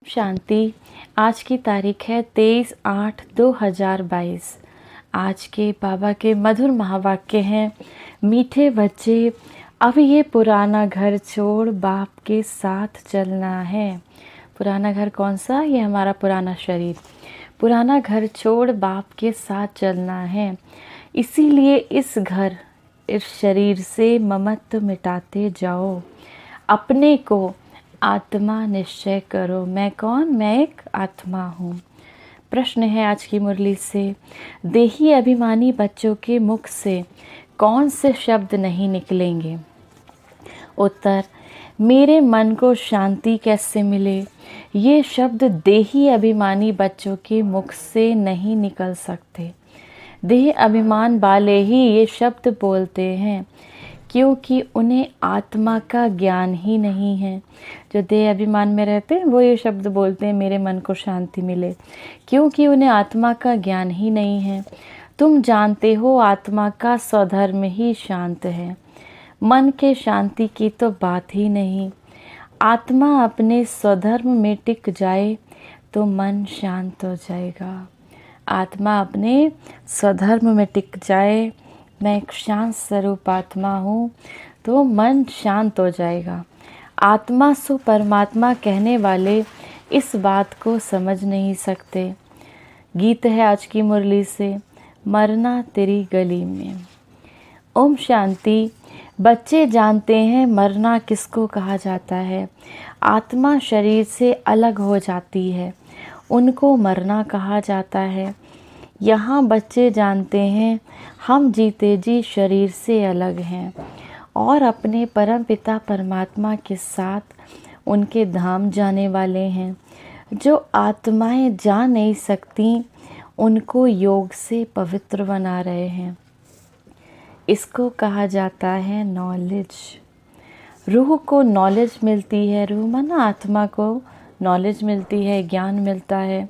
शांति। आज की तारीख है 23/8/2022। आज के बाबा के मधुर महावाक्य हैं, मीठे बच्चे अब ये पुराना घर छोड़ बाप के साथ चलना है। पुराना घर कौन सा? ये हमारा पुराना शरीर। पुराना घर छोड़ बाप के साथ चलना है। इसीलिए इस शरीर से ममत्व मिटाते जाओ। अपने को आत्मा निश्चय करो। मैं कौन? मैं एक आत्मा हूँ। प्रश्न है आज की मुरली से, देही अभिमानी बच्चों के मुख से कौन से शब्द नहीं निकलेंगे? उत्तर, मेरे मन को शांति कैसे मिले? ये शब्द देही अभिमानी बच्चों के मुख से नहीं निकल सकते। देह अभिमान वाले ही ये शब्द बोलते हैं, क्योंकि उन्हें आत्मा का ज्ञान ही नहीं है। जो देह अभिमान में रहते हैं वो ये शब्द बोलते हैं, मेरे मन को शांति मिले, क्योंकि उन्हें आत्मा का ज्ञान ही नहीं है। तुम जानते हो आत्मा का स्वधर्म ही शांत है। मन के शांति की तो बात ही नहीं। आत्मा अपने स्वधर्म में टिक जाए तो मन शांत हो जाएगा। आत्मा अपने स्वधर्म में टिक जाए, मैं एक शांत स्वरूप आत्मा हूँ, तो मन शांत हो जाएगा। आत्मा सो परमात्मा कहने वाले इस बात को समझ नहीं सकते। गीत है आज की मुरली से, मरना तेरी गली में। ओम शांति। बच्चे जानते हैं मरना किसको कहा जाता है। आत्मा शरीर से अलग हो जाती है, उनको मरना कहा जाता है। यहाँ बच्चे जानते हैं हम जीते जी शरीर से अलग हैं और अपने परम पिता परमात्मा के साथ उनके धाम जाने वाले हैं। जो आत्माएं जा नहीं सकती उनको योग से पवित्र बना रहे हैं। इसको कहा जाता है नॉलेज। रूह को नॉलेज मिलती है, रूह माना आत्मा को नॉलेज मिलती है, ज्ञान मिलता है।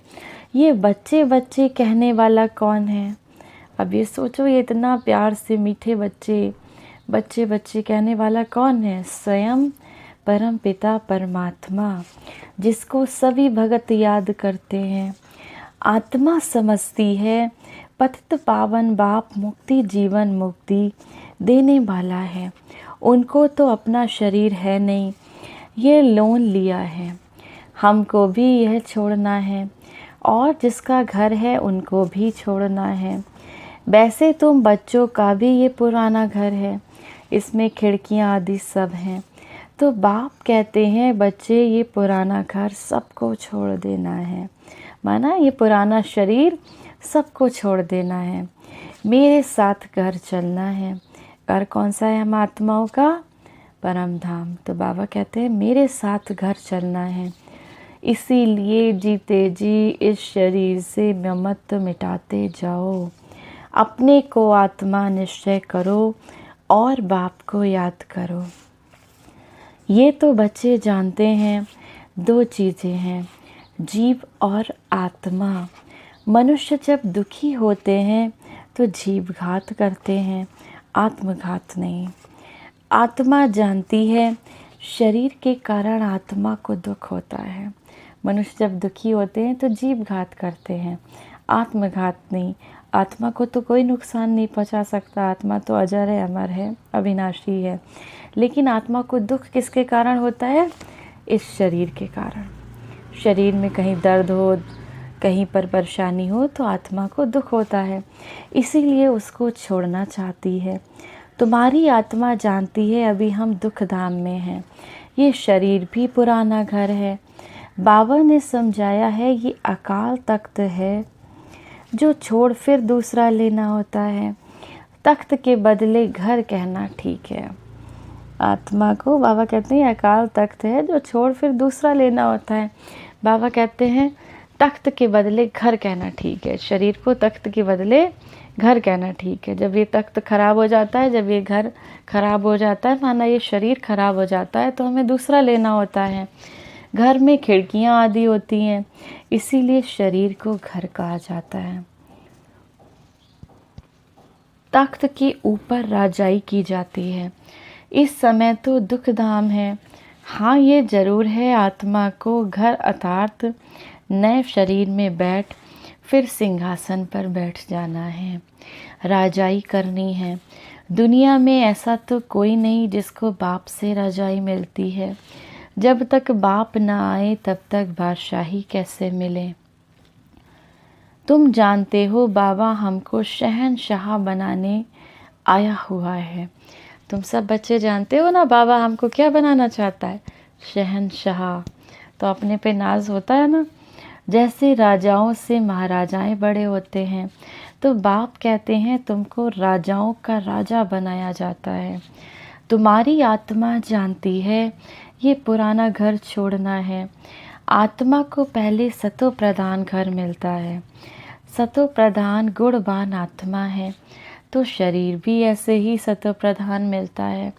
ये बच्चे बच्चे कहने वाला कौन है? अब ये सोचो, ये इतना प्यार से मीठे बच्चे बच्चे बच्चे कहने वाला कौन है? स्वयं परम पिता परमात्मा, जिसको सभी भगत याद करते हैं। आत्मा समझती है पतित पावन बाप मुक्ति जीवन मुक्ति देने वाला है। उनको तो अपना शरीर है नहीं, ये लोन लिया है। हमको भी यह छोड़ना है और जिसका घर है उनको भी छोड़ना है। वैसे तुम बच्चों का भी ये पुराना घर है, इसमें खिड़कियाँ आदि सब हैं। तो बाप कहते हैं बच्चे ये पुराना घर सबको छोड़ देना है, माना ये पुराना शरीर सबको छोड़ देना है, मेरे साथ घर चलना है। घर कौन सा है हम आत्माओं का? परम धाम। तो बाबा कहते हैं मेरे साथ घर चलना है। इसीलिए जीते जी इस शरीर से ममत्व मिटाते जाओ। अपने को आत्मा निश्चय करो और बाप को याद करो। ये तो बच्चे जानते हैं दो चीज़ें हैं, जीव और आत्मा। मनुष्य जब दुखी होते हैं तो जीव घात करते हैं, आत्मघात नहीं। आत्मा जानती है शरीर के कारण आत्मा को दुख होता है। मनुष्य जब दुखी होते हैं तो जीव घात करते हैं, आत्मघात नहीं। आत्मा को तो कोई नुकसान नहीं पहुंचा सकता, आत्मा तो अजर है, अमर है, अविनाशी है। लेकिन आत्मा को दुख किसके कारण होता है? इस शरीर के कारण। शरीर में कहीं दर्द हो, कहीं पर परेशानी हो तो आत्मा को दुख होता है, इसीलिए उसको छोड़ना चाहती है। तुम्हारी आत्मा जानती है अभी हम दुख धाम में हैं, ये शरीर भी पुराना घर है। बाबा ने समझाया है ये अकाल तख्त है जो छोड़ फिर दूसरा लेना होता है। तख्त के बदले घर कहना ठीक है। आत्मा को बाबा कहते हैं अकाल तख्त है जो छोड़ फिर दूसरा लेना होता है। बाबा कहते हैं तख्त के बदले घर कहना ठीक है। शरीर को तख्त के बदले घर कहना ठीक है। जब ये तख्त खराब हो जाता है, जब ये घर खराब हो जाता है, माना ये शरीर खराब हो जाता है, तो हमें दूसरा लेना होता है। घर में खिड़कियाँ आदि होती हैं, इसीलिए शरीर को घर कहा जाता है। तख्त के ऊपर राजाई की जाती है। इस समय तो दुख धाम है, हाँ ये जरूर है, आत्मा को घर अर्थात नए शरीर में बैठ फिर सिंहासन पर बैठ जाना है, राजाई करनी है। दुनिया में ऐसा तो कोई नहीं जिसको बाप से राजाई मिलती है। जब तक बाप ना आए तब तक बादशाही कैसे मिले। तुम जानते हो बाबा हमको शहंशाह बनाने आया हुआ है। तुम सब बच्चे जानते हो ना बाबा हमको क्या बनाना चाहता है, शहंशाह। तो अपने पे नाज होता है ना। जैसे राजाओं से महाराजाएं बड़े होते हैं, तो बाप कहते हैं तुमको राजाओं का राजा बनाया जाता है। तुम्हारी आत्मा जानती है ये पुराना घर छोड़ना है। आत्मा को पहले सतो प्रधान घर मिलता है। सतो प्रधान गुणवान आत्मा है, तो शरीर भी ऐसे ही सतो प्रधान मिलता है।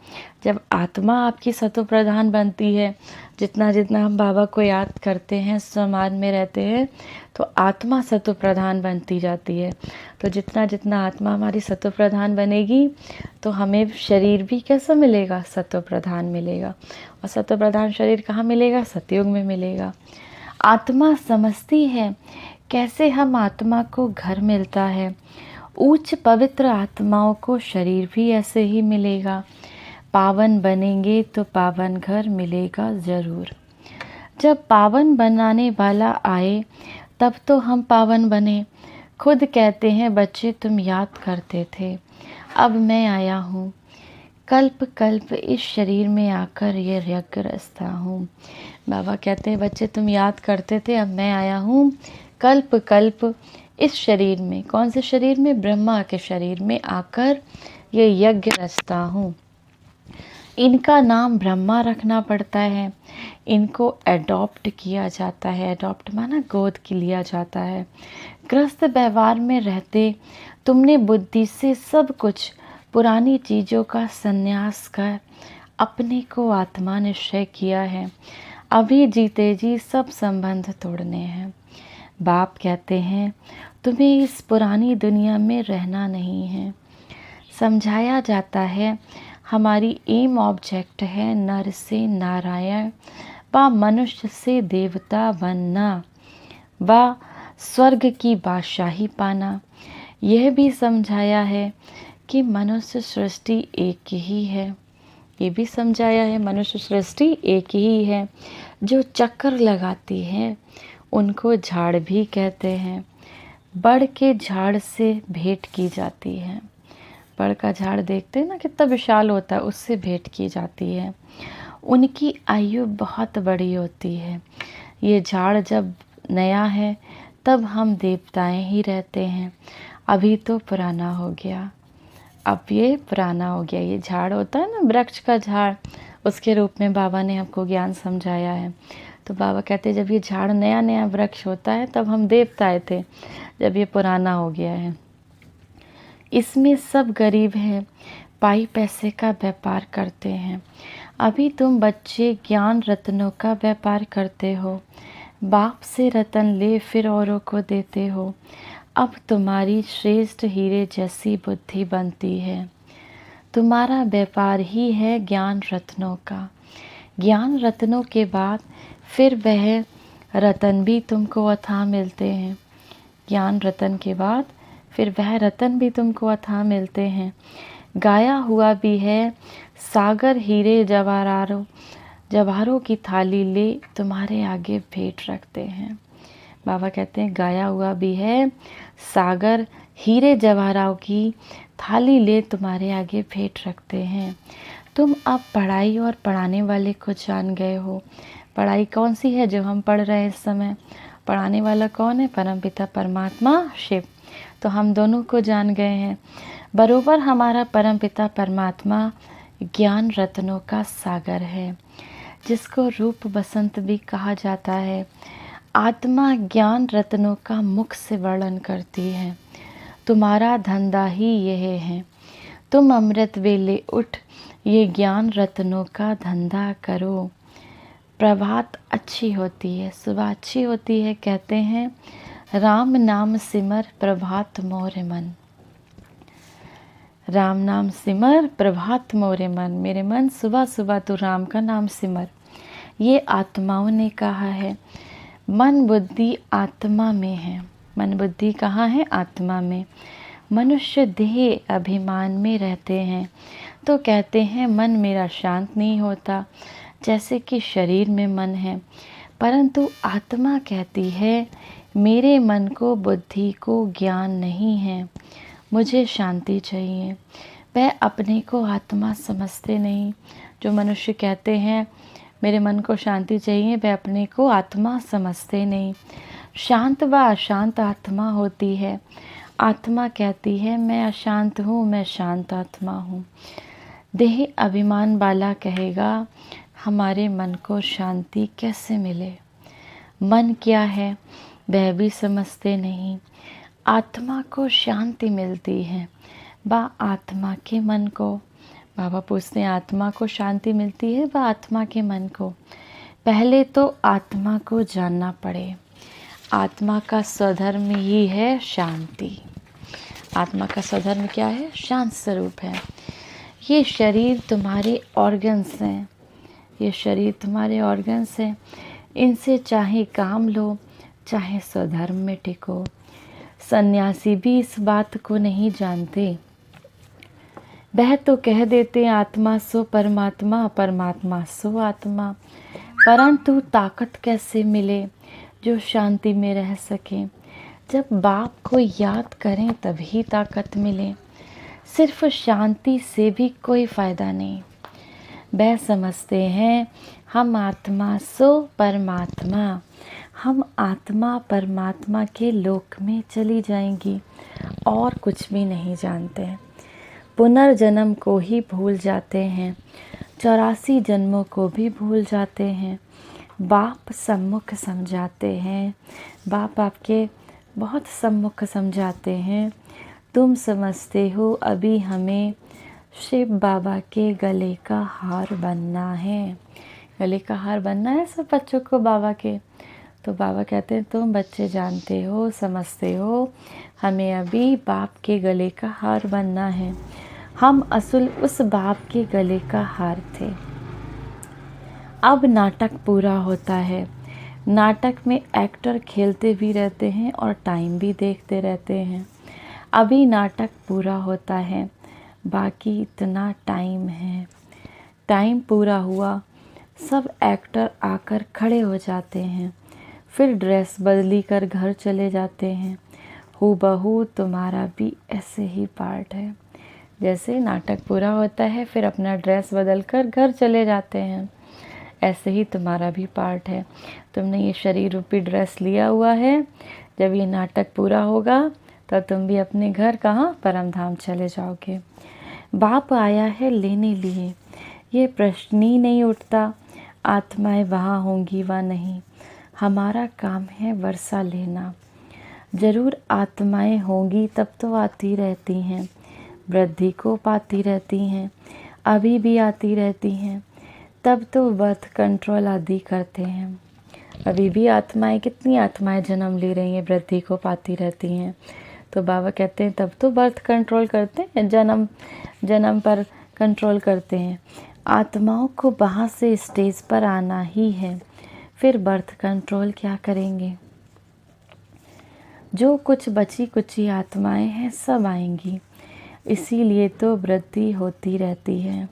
जब आत्मा आपकी सतो प्रधान बनती है, जितना जितना हम बाबा को याद करते हैं, समाज में रहते हैं, तो आत्मा सतो प्रधान बनती जाती है। तो जितना जितना आत्मा हमारी सतो प्रधान बनेगी, तो हमें शरीर भी कैसा मिलेगा, सतो प्रधान मिलेगा। और सतो प्रधान शरीर कहाँ मिलेगा, सतयुग में मिलेगा। आत्मा समझती है कैसे हम आत्मा को घर मिलता है। उच्च पवित्र आत्माओं को शरीर भी ऐसे ही मिलेगा। पावन बनेंगे तो पावन घर मिलेगा ज़रूर। जब पावन बनाने वाला आए तब तो हम पावन बने। खुद कहते हैं बच्चे तुम याद करते थे, अब मैं आया हूँ। कल्प कल्प इस शरीर में आकर ये यज्ञ रचता हूँ। बाबा कहते हैं बच्चे तुम याद करते थे, अब मैं आया हूँ कल्प कल्प इस शरीर में। कौन से शरीर में, ब्रह्मा के शरीर में आकर ये यज्ञ रचता हूँ। इनका नाम ब्रह्मा रखना पड़ता है। इनको एडॉप्ट किया जाता है। एडॉप्ट माना गोद की लिया जाता है। ग्रस्त व्यवहार में रहते तुमने बुद्धि से सब कुछ पुरानी चीज़ों का संन्यास कर अपने को आत्मा निश्चय किया है। अभी जीते जी सब संबंध तोड़ने हैं। बाप कहते हैं तुम्हें इस पुरानी दुनिया में रहना नहीं है। समझाया जाता है हमारी एम ऑब्जेक्ट है नर से नारायण व मनुष्य से देवता बनना व स्वर्ग की बादशाही पाना। यह भी समझाया है कि मनुष्य सृष्टि एक ही है। ये भी समझाया है मनुष्य सृष्टि एक ही है। जो चक्कर लगाती है उनको झाड़ भी कहते हैं। बड़ के झाड़ से भेंट की जाती है। बड़ का झाड़ देखते हैं ना कितना विशाल होता है, उससे भेंट की जाती है। उनकी आयु बहुत बड़ी होती है। ये झाड़ जब नया है तब हम देवताएं ही रहते हैं। अभी तो पुराना हो गया, अब ये पुराना हो गया। ये झाड़ होता है ना, वृक्ष का झाड़, उसके रूप में बाबा ने हमको ज्ञान समझाया है। तो बाबा कहते हैं जब ये झाड़ नया नया वृक्ष होता है तब हम देवताएं थे, जब ये पुराना हो गया है। इसमें सब गरीब हैं, पाई पैसे का व्यापार करते हैं। अभी तुम बच्चे ज्ञान रत्नों का व्यापार करते हो। बाप से रतन ले फिर औरों को देते हो। अब तुम्हारी श्रेष्ठ हीरे जैसी बुद्धि बनती है। तुम्हारा व्यापार ही है ज्ञान रत्नों का। ज्ञान रत्नों के बाद फिर वह रतन भी तुमको अथाह मिलते हैं। ज्ञान रतन के बाद फिर वह रतन भी तुमको अथाह मिलते हैं। गाया हुआ भी है सागर हीरे जवाहरों की थाली ले तुम्हारे आगे भेंट रखते हैं। बाबा कहते हैं गाया हुआ भी है सागर हीरे जवाहरों की थाली ले तुम्हारे आगे भेंट रखते हैं। तुम अब पढ़ाई और पढ़ाने वाले को जान गए हो। पढ़ाई कौन सी है जो हम पढ़ रहे हैं इस समय, पढ़ाने वाला कौन है, परमपिता परमात्मा शिव। तो हम दोनों को जान गए हैं। बरोबर हमारा परमपिता परमात्मा ज्ञान रत्नों का सागर है, जिसको रूप बसंत भी कहा जाता है। आत्मा ज्ञान रत्नों का मुख से वर्णन करती है। तुम्हारा धंधा ही यह है। तुम अमृत वेले उठ ये ज्ञान रत्नों का धंधा करो। प्रभात अच्छी होती है, सुबह अच्छी होती है। कहते हैं राम नाम सिमर प्रभात मोरे मन। राम नाम सिमर प्रभात मोरे मन। मेरे मन सुबह सुबह तू राम का नाम सिमर। ये आत्माओं ने कहा है। मन बुद्धि आत्मा में है। मन बुद्धि कहाँ है? आत्मा में। मनुष्य देह अभिमान में रहते हैं तो कहते हैं मन मेरा शांत नहीं होता, जैसे कि शरीर में मन है। परंतु आत्मा कहती है मेरे मन को, बुद्धि को ज्ञान नहीं है, मुझे शांति चाहिए। वह अपने को आत्मा समझते नहीं। जो मनुष्य कहते हैं मेरे मन को शांति चाहिए, वह अपने को आत्मा समझते नहीं। शांत व अशांत आत्मा होती है। आत्मा कहती है मैं अशांत हूँ, मैं शांत आत्मा हूँ। देह अभिमान वाला कहेगा हमारे मन को शांति कैसे मिले। मन क्या है वह भी समझते नहीं। आत्मा को शांति मिलती है बा आत्मा के मन को। बाबा पूछते हैं आत्मा को शांति मिलती है बा आत्मा के मन को। पहले तो आत्मा को जानना पड़े। आत्मा का स्वधर्म ही है शांति। आत्मा का स्वधर्म क्या है? शांत स्वरूप है। ये शरीर तुम्हारे ऑर्गन्स हैं। ये शरीर तुम्हारे ऑर्गन्स हैं। इनसे चाहे काम लो, चाहे स्वधर्म में टिको। सन्यासी भी इस बात को नहीं जानते। वह तो कह देते आत्मा सो परमात्मा, परमात्मा सो आत्मा। परंतु ताकत कैसे मिले जो शांति में रह सके? जब बाप को याद करें तभी ताकत मिले। सिर्फ शांति से भी कोई फ़ायदा नहीं। वह समझते हैं हम आत्मा सो परमात्मा। हम आत्मा परमात्मा के लोक में चली जाएंगी और कुछ भी नहीं जानते। पुनर्जन्म को ही भूल जाते हैं। 84 जन्मों को भी भूल जाते हैं। बाप सम्मुख समझाते हैं। बाप आपके बहुत सम्मुख समझाते हैं। तुम समझते हो अभी हमें शिव बाबा के गले का हार बनना है। गले का हार बनना है सब बच्चों को बाबा के। तो बाबा कहते हैं तुम बच्चे जानते हो, समझते हो, हमें अभी बाप के गले का हार बनना है। हम असल उस बाप के गले का हार थे। अब नाटक पूरा होता है। नाटक में एक्टर खेलते भी रहते हैं और टाइम भी देखते रहते हैं। अभी नाटक पूरा होता है, बाकी इतना टाइम है। टाइम पूरा हुआ, सब एक्टर आकर खड़े हो जाते हैं, फिर ड्रेस बदली कर घर चले जाते हैं। हूबहू तुम्हारा भी ऐसे ही पार्ट है। जैसे नाटक पूरा होता है फिर अपना ड्रेस बदल कर घर चले जाते हैं, ऐसे ही तुम्हारा भी पार्ट है। तुमने ये शरीर रूपी ड्रेस लिया हुआ है। जब ये नाटक पूरा होगा तब तुम भी अपने घर कहाँ? परम धाम चले जाओगे। बाप आया है लेने लिए, ये प्रश्न ही नहीं उठता आत्माएं वहाँ होंगी व नहीं। हमारा काम है वर्षा लेना। ज़रूर आत्माएं होंगी तब तो आती रहती हैं, वृद्धि को पाती रहती हैं, अभी भी आती रहती हैं। तब तो बर्थ कंट्रोल आदि करते हैं। अभी भी आत्माएं, कितनी आत्माएं जन्म ले रही हैं, वृद्धि को पाती रहती हैं। तो बाबा कहते हैं तब तो बर्थ कंट्रोल करते हैं, जन्म पर कंट्रोल करते हैं। आत्माओं को वहाँ से स्टेज पर आना ही है, फिर बर्थ कंट्रोल क्या करेंगे? जो कुछ बची कुची आत्माएं हैं सब आएंगी। इसीलिए तो वृद्धि होती रहती है,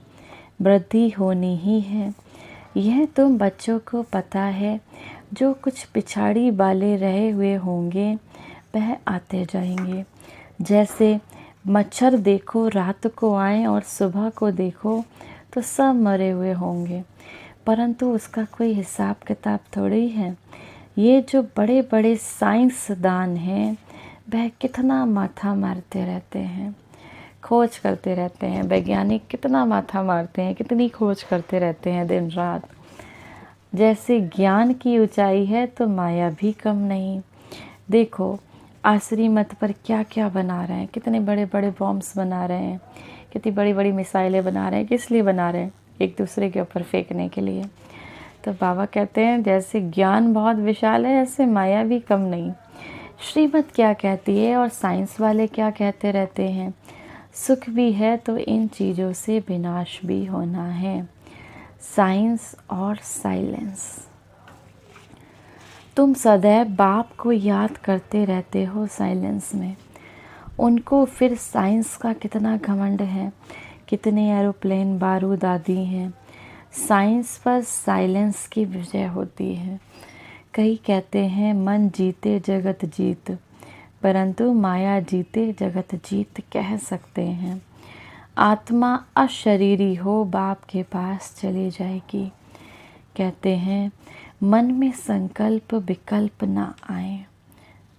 वृद्धि होनी ही है। यह तुम बच्चों को पता है। जो कुछ पिछाड़ी वाले रहे हुए होंगे वह आते जाएंगे। जैसे मच्छर देखो रात को आए और सुबह को देखो तो सब मरे हुए होंगे, परंतु उसका कोई हिसाब किताब थोड़ी है। ये जो बड़े बड़े साइंसदान हैं वह कितना माथा मारते रहते हैं, खोज करते रहते हैं। वैज्ञानिक कितना माथा मारते हैं, कितनी खोज करते रहते हैं दिन रात। जैसे ज्ञान की ऊंचाई है तो माया भी कम नहीं। देखो आसरी मत पर क्या क्या बना रहे हैं, कितने बड़े बड़े बॉम्ब्स बना रहे हैं, कितनी बड़ी बड़ी मिसाइलें बना रहे हैं। किस लिए बना रहे हैं? एक दूसरे के ऊपर फेंकने के लिए। तो बाबा कहते हैं जैसे ज्ञान बहुत विशाल है ऐसे माया भी कम नहीं। श्रीमत क्या कहती है और साइंस वाले क्या कहते रहते हैं? सुख भी है तो इन चीज़ों से विनाश भी होना है। साइंस और साइलेंस। तुम सदैव बाप को याद करते रहते हो साइलेंस में। उनको फिर साइंस का कितना घमंड है, कितने एरोप्लेन बारूद आदि हैं। साइंस पर साइलेंस की विजय होती है। कई कहते हैं मन जीते जगत जीत, परंतु माया जीते जगत जीत कह सकते हैं। आत्मा अशरीरी हो बाप के पास चली जाएगी। कहते हैं मन में संकल्प विकल्प ना आए।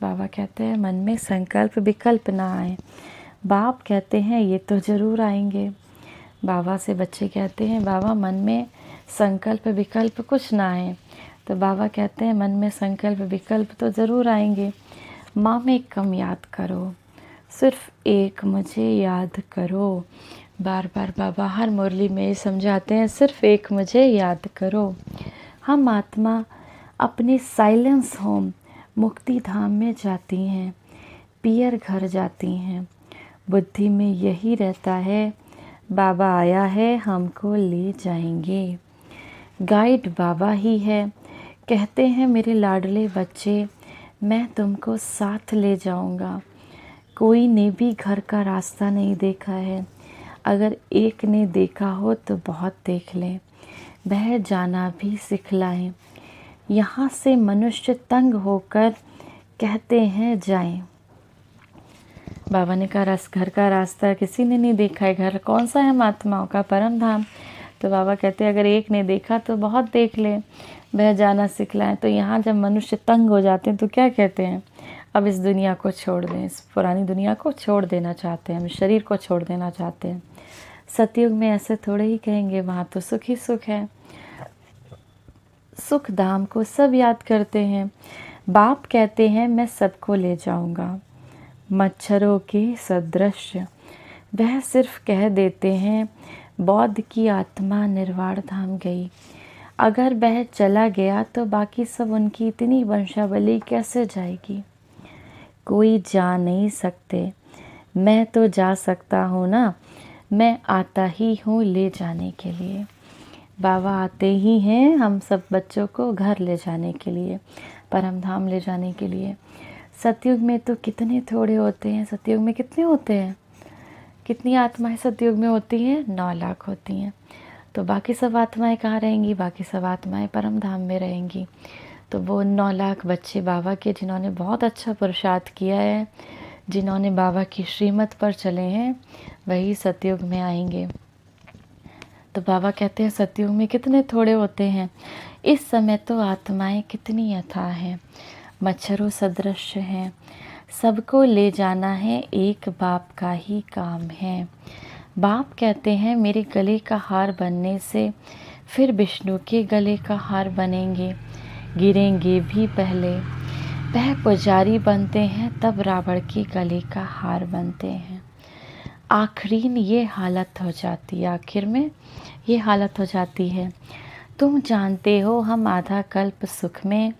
बाबा कहते हैं मन में संकल्प विकल्प ना आए। बाप कहते हैं ये तो ज़रूर आएंगे। बाबा से बच्चे कहते हैं बाबा मन में संकल्प विकल्प कुछ ना आए। तो बाबा कहते हैं मन में संकल्प विकल्प तो ज़रूर आएंगे। माँ में कम याद करो, सिर्फ एक मुझे याद करो। बार बार बाबा हर मुरली में ये समझाते हैं, सिर्फ एक मुझे याद करो। हम आत्मा अपने साइलेंस होम मुक्ति धाम में जाती हैं, पियर घर जाती हैं। बुद्धि में यही रहता है बाबा आया है हमको ले जाएंगे। गाइड बाबा ही है। कहते हैं मेरे लाडले बच्चे मैं तुमको साथ ले जाऊंगा। कोई ने भी घर का रास्ता नहीं देखा है, अगर एक ने देखा हो तो बहुत देख लें। वह जाना भी सिखलाएं। यहाँ से मनुष्य तंग होकर कहते हैं जाएं। बाबा ने कहा घर का रास्ता किसी ने नहीं देखा है, घर कौन सा है हम आत्माओं का परम धाम। तो बाबा कहते हैं अगर एक ने देखा तो बहुत देख ले, वह जाना सिखलाएं। तो यहाँ जब मनुष्य तंग हो जाते हैं तो क्या कहते हैं, अब इस दुनिया को छोड़ दें, इस पुरानी दुनिया को छोड़ देना चाहते हैं, हम शरीर को छोड़ देना चाहते हैं। सतयुग में ऐसे थोड़े ही कहेंगे, वहाँ तो सुख ही सुख है। सुख धाम को सब याद करते हैं। बाप कहते हैं मैं सबको ले जाऊंगा। मच्छरों के सदृश वह सिर्फ कह देते हैं बौद्ध की आत्मा निर्वाण धाम गई। अगर वह चला गया तो बाकी सब उनकी इतनी वंशावली कैसे जाएगी। कोई जा नहीं सकते, मैं तो जा सकता हूँ ना, मैं आता ही हूँ ले जाने के लिए। बाबा आते ही हैं हम सब बच्चों को घर ले जाने के लिए, परम धाम ले जाने के लिए। सतयुग में तो कितने थोड़े होते हैं, सतयुग में कितने होते हैं, कितनी आत्माएं सतयुग में होती हैं, 9 लाख होती हैं। तो बाकी सब आत्माएं कहाँ रहेंगी, बाकी सब आत्माएं परम धाम में रहेंगी। तो वो 9 लाख बच्चे बाबा के जिन्होंने बहुत अच्छा पुरुषार्थ किया है, जिन्होंने बाबा की श्रीमत पर चले हैं, वही सतयुग में आएंगे। तो बाबा कहते हैं सतयुग में कितने थोड़े होते हैं, इस समय तो आत्माएं कितनी अथाह हैं, मच्छरों सदृश हैं। सबको ले जाना है एक बाप का ही काम है। बाप कहते हैं मेरे गले का हार बनने से फिर विष्णु के गले का हार बनेंगे, गिरेंगे भी पहले। वह पुजारी बनते हैं तब रावण के गले का हार बनते हैं। आखिरीन ये हालत हो जाती है, आखिर में ये हालत हो जाती है। तुम जानते हो हम आधा कल्प सुख में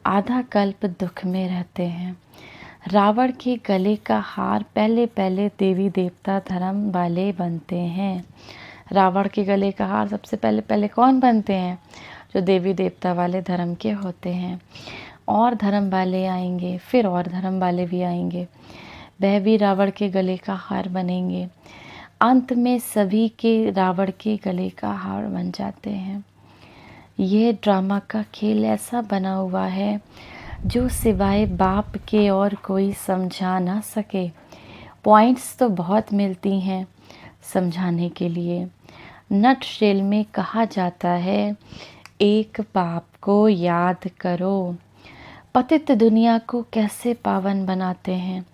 आधा कल्प दुख में रहते हैं। रावण के गले का हार पहले पहले देवी देवता धर्म वाले बनते हैं। रावण के गले का हार सबसे पहले पहले कौन बनते हैं, जो देवी देवता वाले धर्म के होते हैं। और धर्म वाले आएंगे, फिर और धर्म वाले भी आएंगे, वह भी रावण के गले का हार बनेंगे। अंत में सभी के रावण के गले का हार बन जाते हैं। ये ड्रामा का खेल ऐसा बना हुआ है जो सिवाय बाप के और कोई समझा ना सके। पॉइंट्स तो बहुत मिलती हैं समझाने के लिए। नट शेल में कहा जाता है एक बाप को याद करो। पतित दुनिया को कैसे पावन बनाते हैं,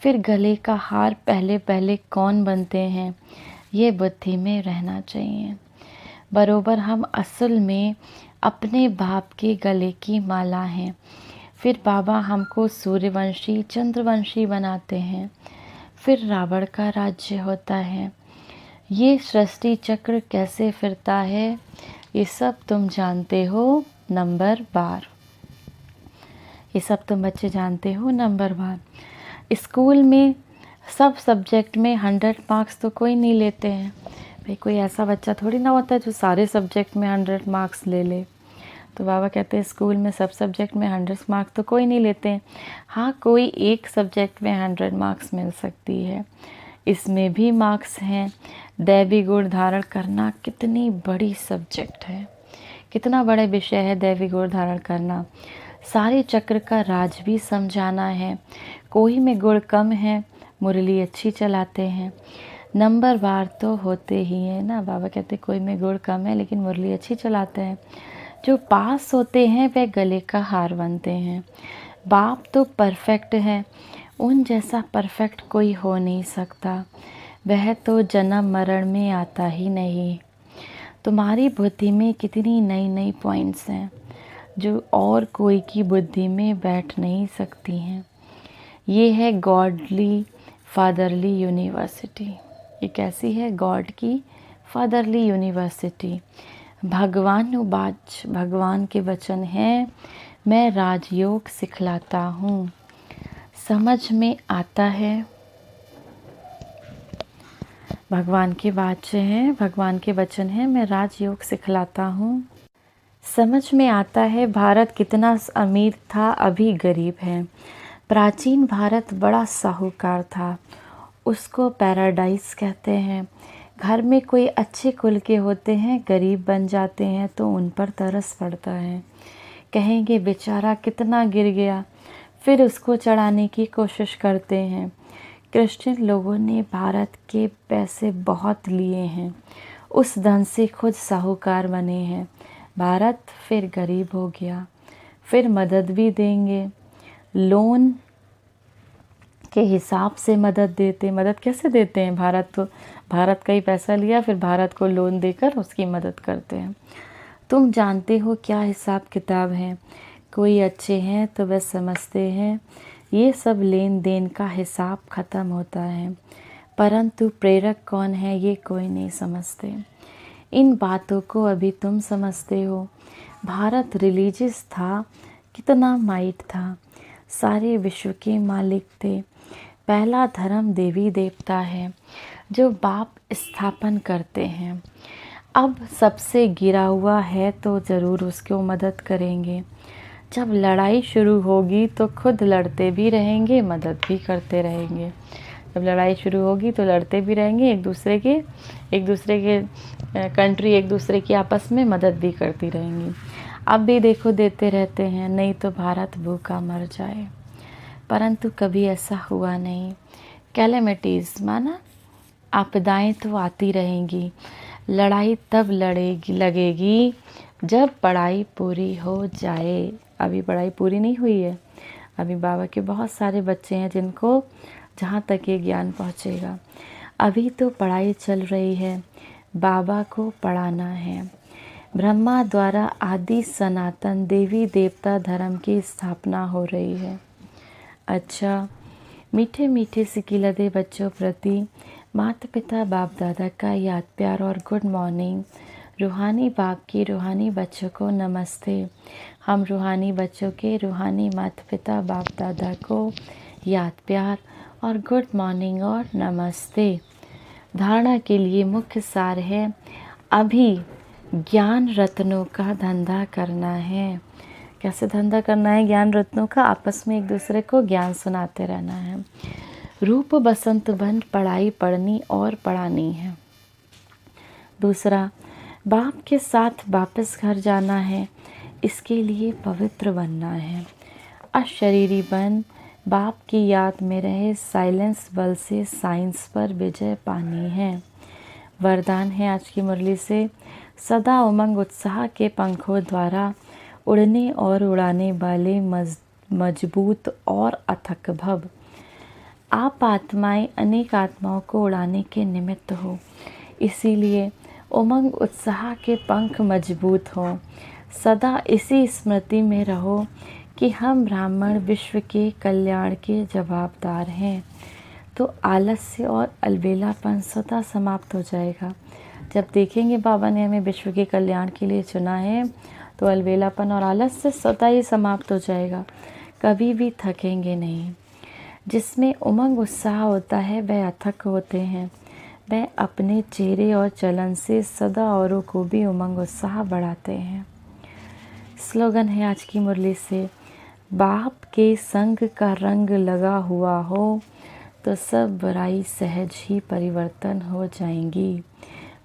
फिर गले का हार पहले पहले कौन बनते हैं, ये बुद्धि में रहना चाहिए। बरोबर हम असल में अपने बाप के गले की माला हैं। फिर बाबा हमको सूर्यवंशी चंद्रवंशी बनाते हैं, फिर रावण का राज्य होता है। ये सृष्टि चक्र कैसे फिरता है ये सब तुम जानते हो नंबर बार। ये सब तुम बच्चे जानते हो नंबर बार। स्कूल में सब सब्जेक्ट में 100 मार्क्स तो कोई नहीं लेते हैं, भाई कोई ऐसा बच्चा थोड़ी ना होता है जो सारे सब्जेक्ट में 100 मार्क्स ले ले। तो बाबा कहते हैं स्कूल में सब सब्जेक्ट में 100 मार्क्स तो कोई नहीं लेते हैं। हाँ, कोई एक सब्जेक्ट में 100 मार्क्स मिल सकती है, इसमें भी मार्क्स हैं। दैवी गुण धारण करना कितनी बड़ी सब्जेक्ट है, कितना बड़ा विषय है दैवी गुण धारण करना। सारे चक्र का राज भी समझाना है। कोई में गुण कम है, मुरली अच्छी चलाते हैं। नंबर वार तो होते ही हैं ना। बाबा कहते कोई में गुण कम है लेकिन मुरली अच्छी चलाते हैं। जो पास होते हैं वह गले का हार बनते हैं। बाप तो परफेक्ट है, उन जैसा परफेक्ट कोई हो नहीं सकता। वह तो जन्म मरण में आता ही नहीं। तुम्हारी बुद्धि में कितनी नई नई पॉइंट्स हैं जो और कोई की बुद्धि में बैठ नहीं सकती हैं। ये है गॉडली फादरली यूनिवर्सिटी। ये कैसी है? गॉड की फादरली यूनिवर्सिटी। भगवानुवाच, भगवान के वचन हैं, मैं राजयोग सिखलाता हूँ। समझ में आता है, भगवान के वाच्य हैं, भगवान के वचन हैं, मैं राजयोग सिखलाता हूँ। समझ में आता है भारत कितना अमीर था, अभी गरीब है। प्राचीन भारत बड़ा साहूकार था, उसको पैराडाइज कहते हैं। घर में कोई अच्छे कुल के होते हैं, गरीब बन जाते हैं तो उन पर तरस पड़ता है। कहेंगे बेचारा कितना गिर गया, फिर उसको चढ़ाने की कोशिश करते हैं। क्रिश्चियन लोगों ने भारत के पैसे बहुत लिए हैं, उस धन से खुद साहूकार बने हैं। भारत फिर गरीब हो गया, फिर मदद भी देंगे, लोन के हिसाब से मदद देते। मदद कैसे देते हैं? भारत का ही पैसा लिया, फिर भारत को लोन देकर उसकी मदद करते हैं। तुम जानते हो क्या हिसाब किताब है। कोई अच्छे हैं तो वह समझते हैं ये सब लेन देन का हिसाब ख़त्म होता है, परंतु प्रेरक कौन है ये कोई नहीं समझते। इन बातों को अभी तुम समझते हो। भारत रिलीजियस था, कितना माइट था, सारे विश्व के मालिक थे। पहला धर्म देवी देवता है जो बाप स्थापन करते हैं। अब सबसे गिरा हुआ है तो ज़रूर उसको मदद करेंगे। जब लड़ाई शुरू होगी तो खुद लड़ते भी रहेंगे, मदद भी करते रहेंगे। जब लड़ाई शुरू होगी तो लड़ते भी रहेंगे, एक दूसरे के कंट्री एक दूसरे की आपस में मदद भी करती रहेंगी। अब भी देखो देते रहते हैं, नहीं तो भारत भूखा मर जाए, परंतु कभी ऐसा हुआ नहीं। कैलेमिटीज़ माना आपदाएं तो आती रहेंगी, लड़ाई तब लगेगी जब पढ़ाई पूरी हो जाए। अभी पढ़ाई पूरी नहीं हुई है, अभी बाबा के बहुत सारे बच्चे हैं जिनको जहाँ तक ये ज्ञान पहुँचेगा। अभी तो पढ़ाई चल रही है, बाबा को पढ़ाना है। ब्रह्मा द्वारा आदि सनातन देवी देवता धर्म की स्थापना हो रही है। अच्छा, मीठे मीठे सिकिलदे बच्चों प्रति माता पिता बाप दादा का याद प्यार और गुड मॉर्निंग। रूहानी बाप की रूहानी बच्चों को नमस्ते। हम रूहानी बच्चों के रूहानी माता पिता बाप दादा को याद प्यार और गुड मॉर्निंग और नमस्ते। धारणा के लिए मुख्य सार है, अभी ज्ञान रत्नों का धंधा करना है। कैसे धंधा करना है ज्ञान रत्नों का? आपस में एक दूसरे को ज्ञान सुनाते रहना है। रूप बसंत बन पढ़ाई पढ़नी और पढ़ानी है। दूसरा, बाप के साथ वापस घर जाना है, इसके लिए पवित्र बनना है। अशरीरी बन बाप की याद में रहे, साइलेंस बल से साइंस पर विजय पानी है। वरदान है आज की मुरली से, सदा उमंग उत्साह के पंखों द्वारा उड़ने और उड़ाने वाले मजबूत और अथक भव। आप आत्माएं अनेक आत्माओं को उड़ाने के निमित्त हो, इसीलिए उमंग उत्साह के पंख मजबूत हों। सदा इसी स्मृति में रहो कि हम ब्राह्मण विश्व के कल्याण के जवाबदार हैं, तो आलस्य और अलबेलापन सदा समाप्त हो जाएगा। जब देखेंगे बाबा ने हमें विश्व के कल्याण के लिए चुना है, तो अलबेलापन और आलस्य सदा ही समाप्त हो जाएगा, कभी भी थकेंगे नहीं। जिसमें उमंग उत्साह होता है वह अथक होते हैं, वह अपने चेहरे और चलन से सदा औरों को भी उमंग उत्साह बढ़ाते हैं। स्लोगन है आज की मुरली से, बाप के संग का रंग लगा हुआ हो तो सब बुराई सहज ही परिवर्तन हो जाएंगी।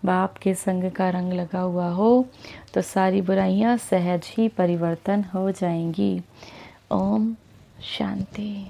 बाप के संग का रंग लगा हुआ हो तो सारी बुराइयां सहज ही परिवर्तन हो जाएंगी। ओम शांति।